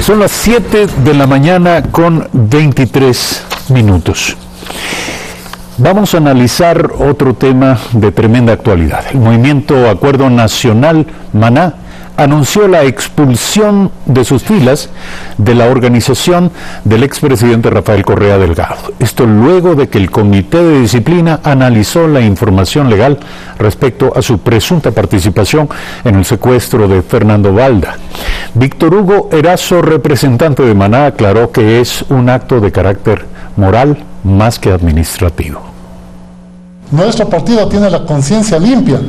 Son las 7 de la mañana con 23 minutos. Vamos a analizar otro tema de tremenda actualidad. El movimiento Acuerdo Nacional Maná anunció la expulsión de sus filas de la organización del expresidente Rafael Correa Delgado. Esto luego de que el Comité de Disciplina analizó la información legal respecto a su presunta participación en el secuestro de Fernando Balda. Víctor Hugo Erazo, representante de Maná, aclaró que es un acto de carácter moral más que administrativo. Nuestro partido tiene la conciencia limpia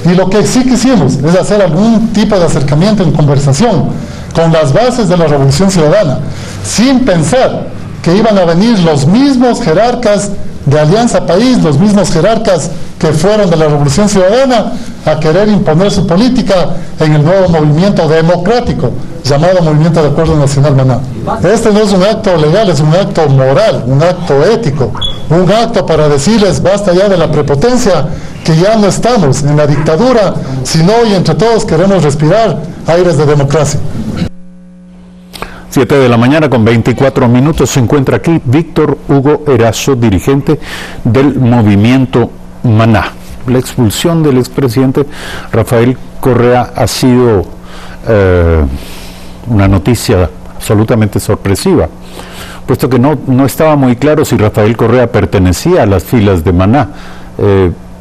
y lo que sí quisimos es hacer algún tipo de acercamiento en conversación con las bases de la Revolución Ciudadana, sin pensar que iban a venir los mismos jerarcas de Alianza País, los mismos jerarcas que fueron de la Revolución Ciudadana, a querer imponer su política en el nuevo movimiento democrático llamado Movimiento de Acuerdo Nacional Maná. Este no es un acto legal, es un acto moral, un acto ético, un acto para decirles basta ya de la prepotencia, que ya no estamos en la dictadura, sino y entre todos queremos respirar aires de democracia. 7 de la mañana con 24 minutos, se encuentra aquí Víctor Hugo Erazo, dirigente del movimiento Maná. La expulsión del expresidente Rafael Correa ha sido una noticia absolutamente sorpresiva, puesto que no estaba muy claro si Rafael Correa pertenecía a las filas de Maná.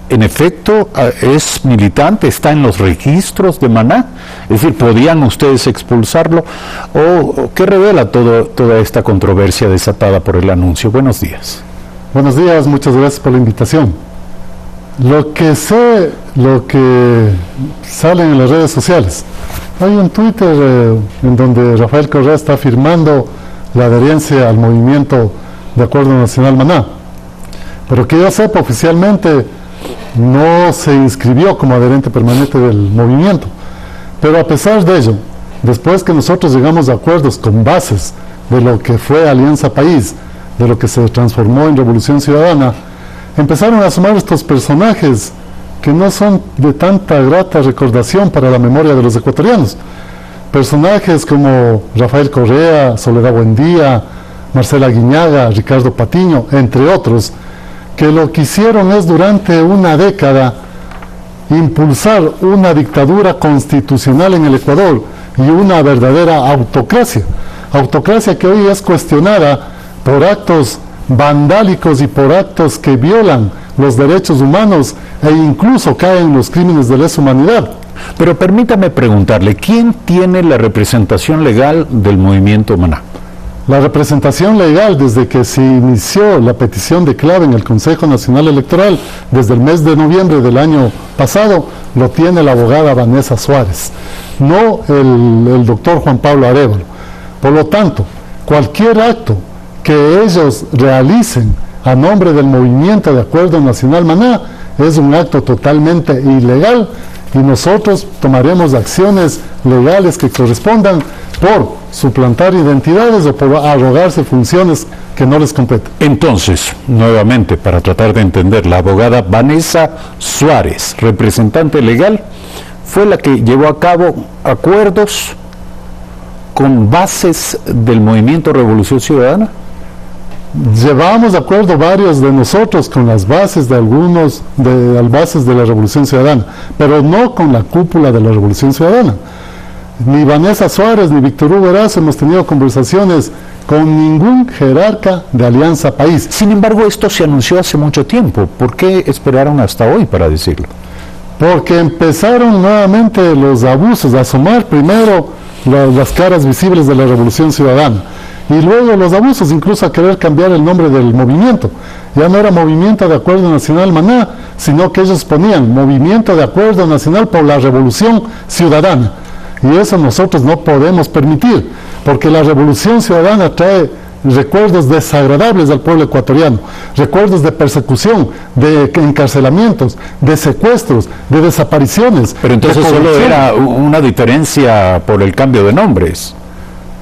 En efecto, es militante, está en los registros de Maná, es decir, ¿podían ustedes expulsarlo? ¿O qué revela toda esta controversia desatada por el anuncio? Buenos días. Buenos días, muchas gracias por la invitación. Lo que sé, lo que sale en las redes sociales, hay un Twitter en donde Rafael Correa está firmando la adherencia al Movimiento de Acuerdo Nacional Maná, pero que yo sepa oficialmente no se inscribió como adherente permanente del movimiento. Pero a pesar de ello, después que nosotros llegamos a acuerdos con bases de lo que fue Alianza País, de lo que se transformó en Revolución Ciudadana, empezaron a sumar estos personajes que no son de tanta grata recordación para la memoria de los ecuatorianos. Personajes como Rafael Correa, Soledad Buendía, Marcela Guiñaga, Ricardo Patiño, entre otros, que lo que hicieron es durante una década impulsar una dictadura constitucional en el Ecuador y una verdadera autocracia que hoy es cuestionada por actos vandálicos y por actos que violan los derechos humanos e incluso caen en los crímenes de lesa humanidad. Pero permítame preguntarle, ¿quién tiene la representación legal del movimiento Maná? La representación legal, desde que se inició la petición de clave en el Consejo Nacional Electoral, desde el mes de noviembre del año pasado, lo tiene la abogada Vanessa Suárez, no el doctor Juan Pablo Arévalo. Por lo tanto, cualquier acto que ellos realicen a nombre del Movimiento de Acuerdo Nacional Maná es un acto totalmente ilegal y nosotros tomaremos acciones legales que correspondan por suplantar identidades o por arrogarse funciones que no les competen. Entonces, nuevamente, para tratar de entender, la abogada Vanessa Suárez, representante legal, fue la que llevó a cabo acuerdos con bases del Movimiento Revolución Ciudadana. Llevamos de acuerdo varios de nosotros con las bases de las bases de la Revolución Ciudadana, pero no con la cúpula de la Revolución Ciudadana. Ni Vanessa Suárez ni Víctor Hugo Erazo hemos tenido conversaciones con ningún jerarca de Alianza País. Sin embargo, esto se anunció hace mucho tiempo. ¿Por qué esperaron hasta hoy para decirlo? Porque empezaron nuevamente los abusos, a asomar primero las caras visibles de la Revolución Ciudadana y luego los abusos, incluso a querer cambiar el nombre del movimiento. Ya no era Movimiento de Acuerdo Nacional Maná, sino que ellos ponían Movimiento de Acuerdo Nacional por la Revolución Ciudadana. Y eso nosotros no podemos permitir, porque la Revolución Ciudadana trae recuerdos desagradables al pueblo ecuatoriano, recuerdos de persecución, de encarcelamientos, de secuestros, de desapariciones. Pero entonces solo era una diferencia por el cambio de nombres.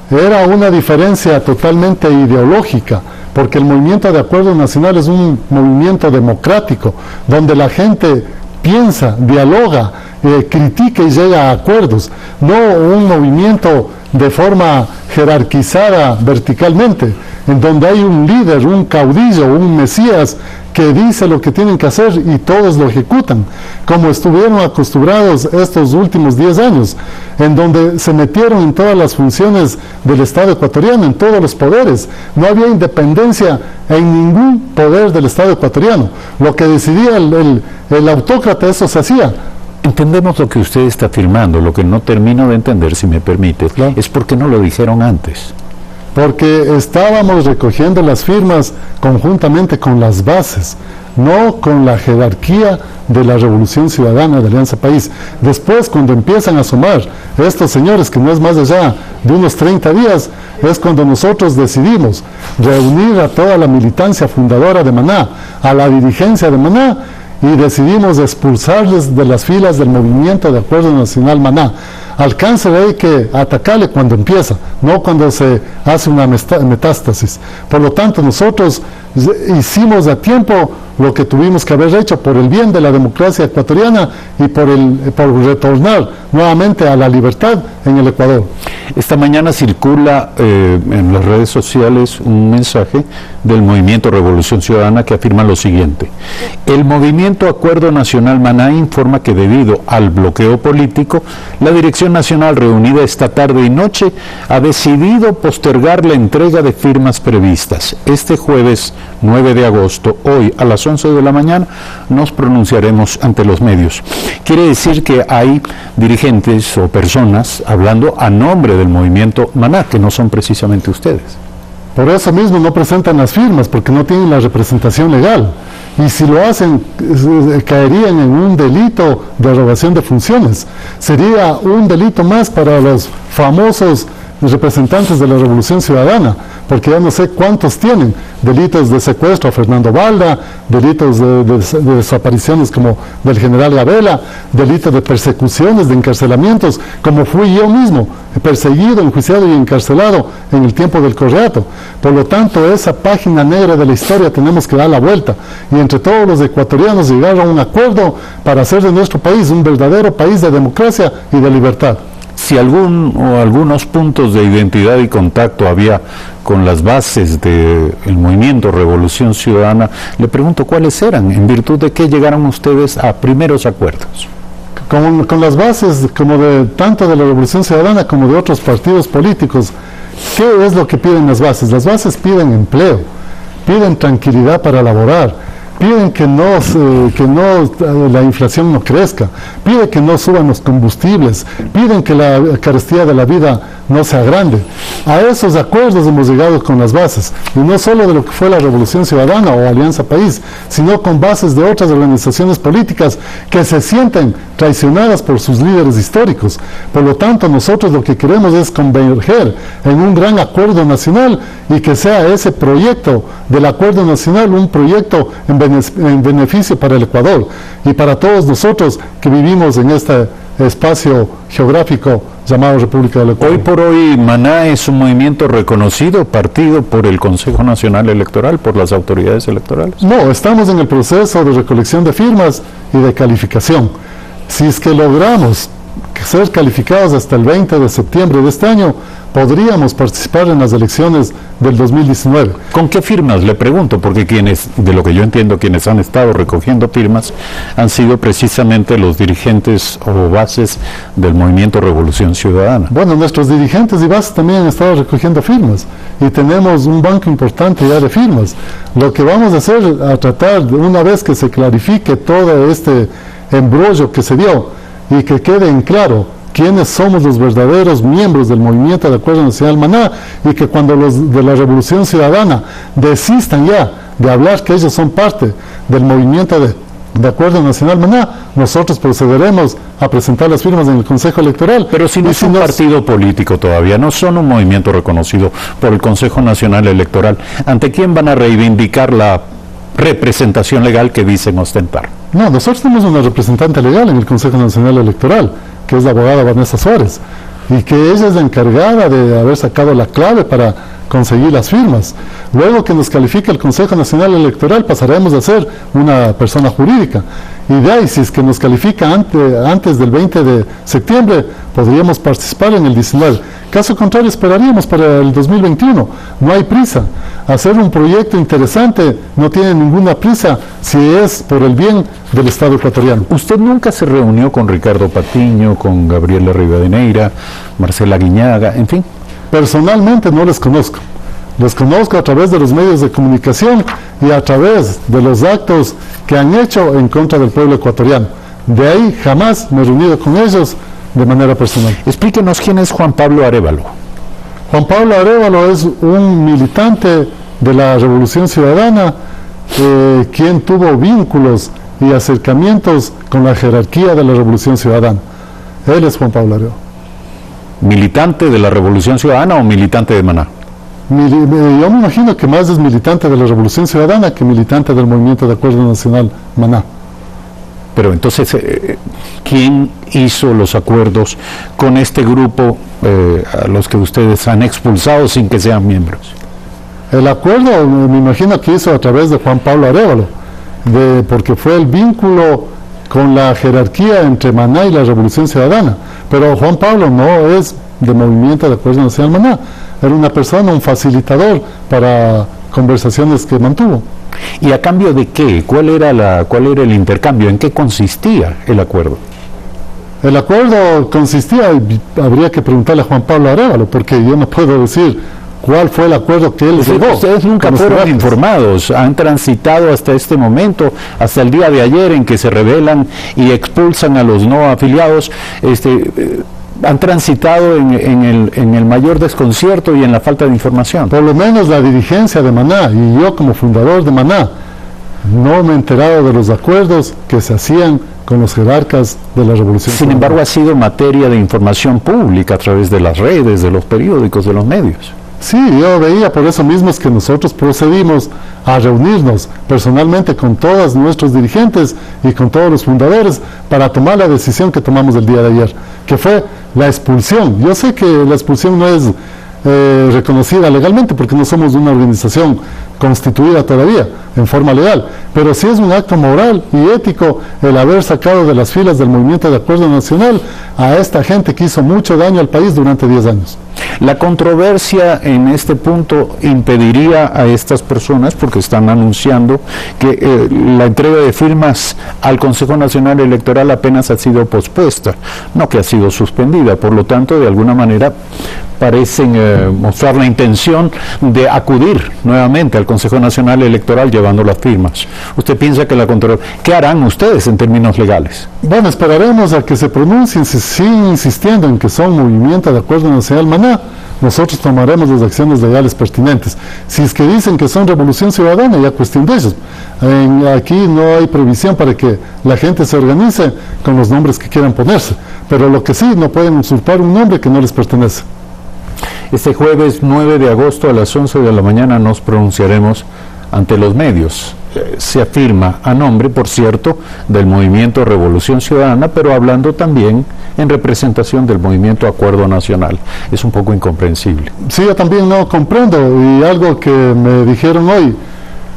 Era una diferencia totalmente ideológica, porque el Movimiento de Acuerdo Nacional es un movimiento democrático, donde la gente piensa, dialoga, critica y llega a acuerdos, no un movimiento de forma jerarquizada verticalmente, en donde hay un líder, un caudillo, un mesías que dice lo que tienen que hacer y todos lo ejecutan, como estuvieron acostumbrados estos últimos 10 años, en donde se metieron en todas las funciones del Estado ecuatoriano, en todos los poderes. No había independencia en ningún poder del Estado ecuatoriano. Lo que decidía el autócrata, eso se hacía. Entendemos lo que usted está afirmando. Lo que no termino de entender, si me permite, Claro. es por qué no lo dijeron antes. Porque estábamos recogiendo las firmas conjuntamente con las bases, no con la jerarquía de la Revolución Ciudadana de Alianza País. Después, cuando empiezan a sumar estos señores, que no es más allá de unos 30 días, es cuando nosotros decidimos reunir a toda la militancia fundadora de Maná, a la dirigencia de Maná, y decidimos expulsarles de las filas del movimiento de Acuerdo Nacional Maná. Al cáncer hay que atacarle cuando empieza, no cuando se hace una metástasis. Por lo tanto, nosotros hicimos a tiempo lo que tuvimos que haber hecho por el bien de la democracia ecuatoriana y por retornar nuevamente a la libertad en el Ecuador. Esta mañana circula en las redes sociales un mensaje del Movimiento Revolución Ciudadana que afirma lo siguiente: el Movimiento Acuerdo Nacional Maná informa que debido al bloqueo político, la Dirección Nacional reunida esta tarde y noche ha decidido postergar la entrega de firmas previstas. Este jueves 9 de agosto, hoy a las 11 de la mañana, nos pronunciaremos ante los medios. Quiere decir que hay dirigentes o personas hablando a nombre del movimiento Maná, que no son precisamente ustedes. Por eso mismo no presentan las firmas, porque no tienen la representación legal. Y si lo hacen, caerían en un delito de arrogación de funciones. Sería un delito más para los famosos representantes de la Revolución Ciudadana, porque ya no sé cuántos tienen delitos de secuestro a Fernando Balda, delitos de desapariciones como del general Gabela, delitos de persecuciones, de encarcelamientos, como fui yo mismo, perseguido, enjuiciado y encarcelado en el tiempo del Correato. Por lo tanto, esa página negra de la historia tenemos que dar la vuelta y entre todos los ecuatorianos llegar a un acuerdo para hacer de nuestro país un verdadero país de democracia y de libertad. Si algunos puntos de identidad y contacto había con las bases del movimiento Revolución Ciudadana, le pregunto cuáles eran, en virtud de qué llegaron ustedes a primeros acuerdos. Con las bases como de tanto de la Revolución Ciudadana como de otros partidos políticos. ¿Qué es lo que piden las bases? Las bases piden empleo, piden tranquilidad para laborar, piden que la inflación no crezca, piden que no suban los combustibles, piden que la carestía de la vida no se agrande. A esos acuerdos hemos llegado con las bases, y no solo de lo que fue la Revolución Ciudadana o Alianza País, sino con bases de otras organizaciones políticas que se sienten traicionadas por sus líderes históricos. Por lo tanto, nosotros lo que queremos es converger en un gran acuerdo nacional y que sea ese proyecto del acuerdo nacional un proyecto en beneficio para el Ecuador y para todos nosotros que vivimos en este espacio geográfico llamado República del Ecuador. Hoy por hoy, Maná es un movimiento reconocido, partido por el Consejo Nacional Electoral, por las autoridades electorales. No, estamos en el proceso de recolección de firmas y de calificación. Si es que logramos ser calificados hasta el 20 de septiembre de este año, podríamos participar en las elecciones del 2019. ¿Con qué firmas? Le pregunto, porque de lo que yo entiendo, quienes han estado recogiendo firmas han sido precisamente los dirigentes o bases del Movimiento Revolución Ciudadana. Bueno, nuestros dirigentes y bases también han estado recogiendo firmas y tenemos un banco importante ya de firmas. Lo que vamos a hacer, a tratar, una vez que se clarifique todo este embrollo que se dio y que quede en claro quiénes somos los verdaderos miembros del Movimiento de Acuerdo Nacional Maná, y que cuando los de la Revolución Ciudadana desistan ya de hablar que ellos son parte del Movimiento de Acuerdo Nacional Maná, nosotros procederemos a presentar las firmas en el Consejo Electoral. Pero si no es un partido político todavía, no son un movimiento reconocido por el Consejo Nacional Electoral, ¿ante quién van a reivindicar la representación legal que dicen ostentar? No, nosotros tenemos una representante legal en el Consejo Nacional Electoral, que es la abogada Vanessa Suárez, y que ella es la encargada de haber sacado la clave para conseguir las firmas. Luego que nos califique el Consejo Nacional Electoral, pasaremos a ser una persona jurídica, y de ahí, si es que nos califica antes del 20 de septiembre, podríamos participar en el 19. Caso contrario, esperaríamos para el 2021. No hay prisa. Hacer un proyecto interesante no tiene ninguna prisa si es por el bien del Estado ecuatoriano. ¿Usted nunca se reunió con Ricardo Patiño, con Gabriela Rivadeneira, Marcela Guiñaga, en fin? Personalmente no les conozco. Les conozco a través de los medios de comunicación y a través de los actos que han hecho en contra del pueblo ecuatoriano. De ahí jamás me he reunido con ellos de manera personal. Explíquenos quién es Juan Pablo Arévalo. Juan Pablo Arévalo es un militante de la Revolución Ciudadana, quien tuvo vínculos y acercamientos con la jerarquía de la Revolución Ciudadana. Él es Juan Pablo Arévalo. ¿Militante de la Revolución Ciudadana o militante de Maná? Yo me imagino que más es militante de la Revolución Ciudadana que militante del Movimiento de Acuerdo Nacional Maná. Pero entonces, ¿quién hizo los acuerdos con este grupo a los que ustedes han expulsado sin que sean miembros? El acuerdo me imagino que hizo a través de Juan Pablo Arévalo, porque fue el vínculo con la jerarquía entre Maná y la Revolución Ciudadana. Pero Juan Pablo no es del Movimiento de Acuerdo Nacional Maná. Era una persona, un facilitador para conversaciones que mantuvo. ¿Y a cambio de qué? ¿Cuál era el intercambio? ¿En qué consistía el acuerdo? El acuerdo consistía, habría que preguntarle a Juan Pablo Arévalo, porque yo no puedo decir cuál fue el acuerdo que él llegó. Ustedes nunca fueron informados, han transitado hasta este momento, hasta el día de ayer en que se rebelan y expulsan a los no afiliados, han transitado en el mayor desconcierto y en la falta de información. Por lo menos la dirigencia de Maná y yo como fundador de Maná no me he enterado de los acuerdos que se hacían con los jerarcas de la Revolución. Sin embargo, ha sido materia de información pública a través de las redes, de los periódicos, de los medios. Sí, yo veía, por eso mismo es que nosotros procedimos a reunirnos personalmente con todos nuestros dirigentes y con todos los fundadores para tomar la decisión que tomamos el día de ayer, que fue la expulsión. Yo sé que la expulsión no es reconocida legalmente porque no somos una organización constituida todavía en forma legal, pero sí es un acto moral y ético el haber sacado de las filas del Movimiento de Acuerdo Nacional a esta gente que hizo mucho daño al país durante 10 años. La controversia en este punto impediría a estas personas, porque están anunciando que la entrega de firmas al Consejo Nacional Electoral apenas ha sido pospuesta, no que ha sido suspendida, por lo tanto, de alguna manera parecen mostrar la intención de acudir nuevamente al Consejo Nacional Electoral llevando las firmas. ¿Usted piensa que qué harán ustedes en términos legales? Bueno, esperaremos a que se pronuncien, si siguen insistiendo en que son Movimiento de Acuerdo Nacional Maná, nosotros tomaremos las acciones legales pertinentes. Si es que dicen que son Revolución Ciudadana, ya cuestión de ellos. Aquí no hay previsión para que la gente se organice con los nombres que quieran ponerse, pero lo que sí, no pueden usurpar un nombre que no les pertenece. Este jueves 9 de agosto a las 11 de la mañana nos pronunciaremos ante los medios. Se afirma a nombre, por cierto, del Movimiento Revolución Ciudadana, pero hablando también en representación del Movimiento Acuerdo Nacional. Es un poco incomprensible. Sí, yo también no comprendo, y algo que me dijeron hoy,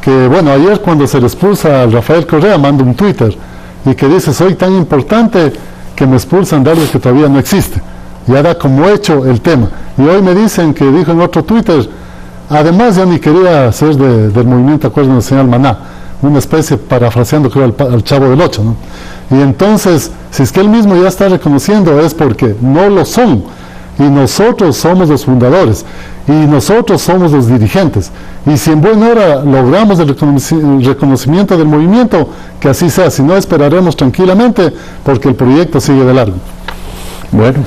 que bueno, ayer cuando se le expulsa a Rafael Correa, manda un Twitter, y que dice, soy tan importante que me expulsan de algo que todavía no existe. Ya da como hecho el tema. Y hoy me dicen que dijo en otro Twitter, además ya ni quería ser del Movimiento Acuerdo Nacional Maná, una especie, parafraseando creo al Chavo del Ocho, ¿no? Y entonces, si es que él mismo ya está reconociendo, es porque no lo son, y nosotros somos los fundadores, y nosotros somos los dirigentes, y si en buena hora logramos el reconocimiento del movimiento, que así sea, si no esperaremos tranquilamente, porque el proyecto sigue de largo. Bueno,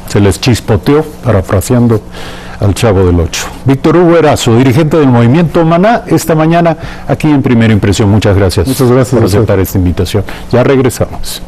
se les chispoteó, parafraseando al Chavo del Ocho. Víctor Hugo Erazo, dirigente del Movimiento Maná, esta mañana aquí en Primera Impresión. Muchas gracias. Muchas gracias por aceptar esta invitación. Ya regresamos.